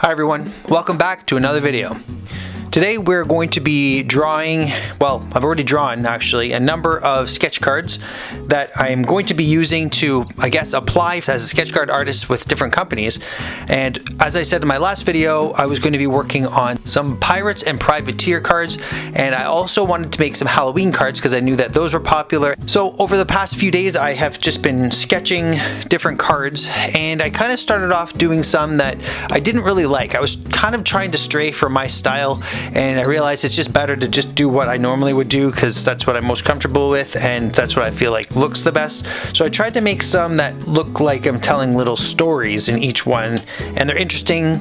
Hi everyone, welcome back to another video. Today we're going to be drawing, well, I've already drawn actually, a number of sketch cards that I'm going to be using to, I guess, apply as a sketch card artist with different companies. And as I said in my last video, I was going to be working on some pirates and privateer cards, and I also wanted to make some Halloween cards because I knew that those were popular. So over the past few days I have just been sketching different cards, and I kind of started off doing some that I didn't really like. I was kind of trying to stray from my style, and I realized it's just better to just do what I normally would do because that's what I'm most comfortable with and that's what I feel like looks the best. So I tried to make some that look like I'm telling little stories in each one, and they're interesting,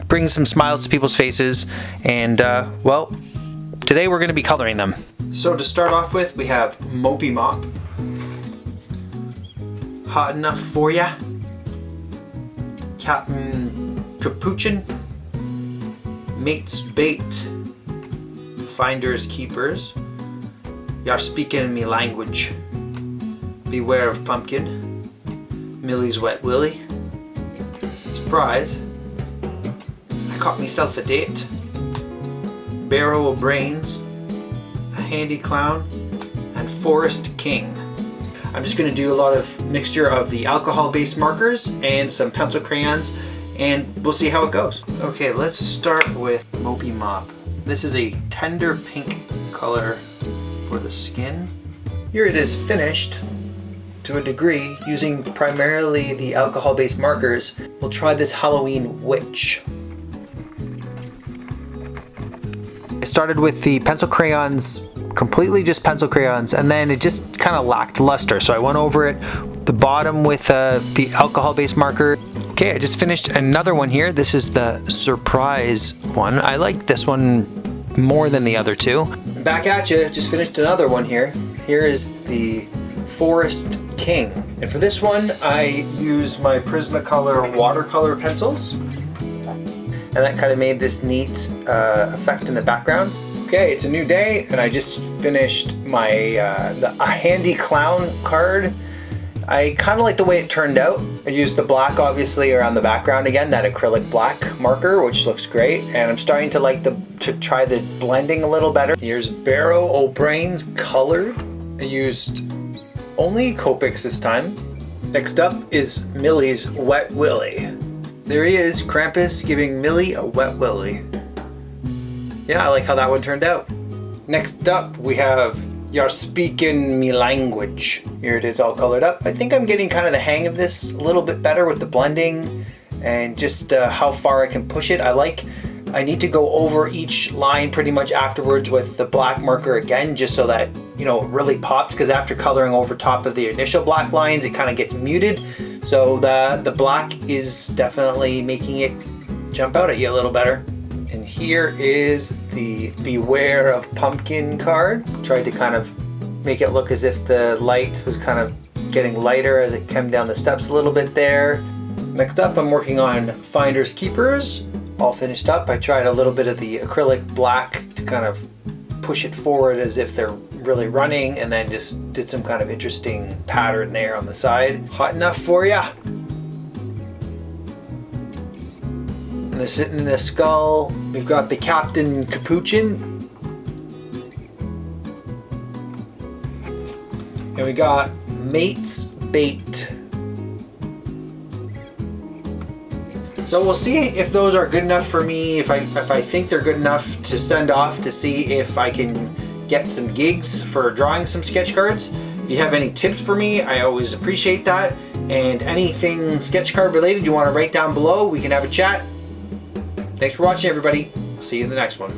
bring some smiles to people's faces, and well, today we're going to be coloring them. So to start off with, we have Mopey Mop, Hot Enough For Ya, Captain Capuchin, Mate's Bait, Finders Keepers, You're Speaking Me Language, Beware of Pumpkin, Millie's Wet Willie, Surprise, I Caught Myself a Date, Barrow of Brains, A Handy Clown, and Forest King. I'm just going to do a lot of mixture of the alcohol-based markers and some pencil crayons, and we'll see how it goes. Okay, let's start with Mopey Mop. This is a tender pink color for the skin. Here it is finished to a degree using primarily the alcohol-based markers. We'll try this Halloween witch. I started with the pencil crayons, completely just pencil crayons, and then it just kind of lacked luster, so I went over it, the bottom with the alcohol-based marker. Okay, I just finished another one here. This is the Surprise one. I like this one more than the other two. Back at you, just finished another one here. Here is the Forest King. And for this one, I used my Prismacolor watercolor pencils. And that kind of made this neat effect in the background. Okay, it's a new day, and I just finished my a Handy Clown card. I kind of like the way it turned out. I used the black obviously around the background again, that acrylic black marker, which looks great, and I'm starting to like to try the blending a little better. Here's Barrow O'Brain's colored. I used only Copics this time. Next up is Millie's Wet Willie. There he is, Krampus giving Millie a wet willy. Yeah, I like how that one turned out. Next up we have You're Speaking Me Language. Here it is all colored up. I think I'm getting kind of the hang of this a little bit better with the blending and just how far I can push it. I need to go over each line pretty much afterwards with the black marker again, just so that, you know, it really pops, because after coloring over top of the initial black lines, it kind of gets muted. So the black is definitely making it jump out at you a little better. And here is the Beware of Pumpkin card. Tried to kind of make it look as if the light was kind of getting lighter as it came down the steps a little bit there. Next up, I'm working on Finders Keepers. All finished up. I tried a little bit of the acrylic black to kind of push it forward as if they're really running, and then just did some kind of interesting pattern there on the side. Hot Enough For Ya. They're sitting in a skull. We've got the Captain Capuchin. And we got Mate's Bait. So we'll see if those are good enough for me, if I think they're good enough to send off, to see if I can get some gigs for drawing some sketch cards. If you have any tips for me, I always appreciate that. And anything sketch card related you want to write down below, we can have a chat. Thanks for watching, everybody. I'll see you in the next one.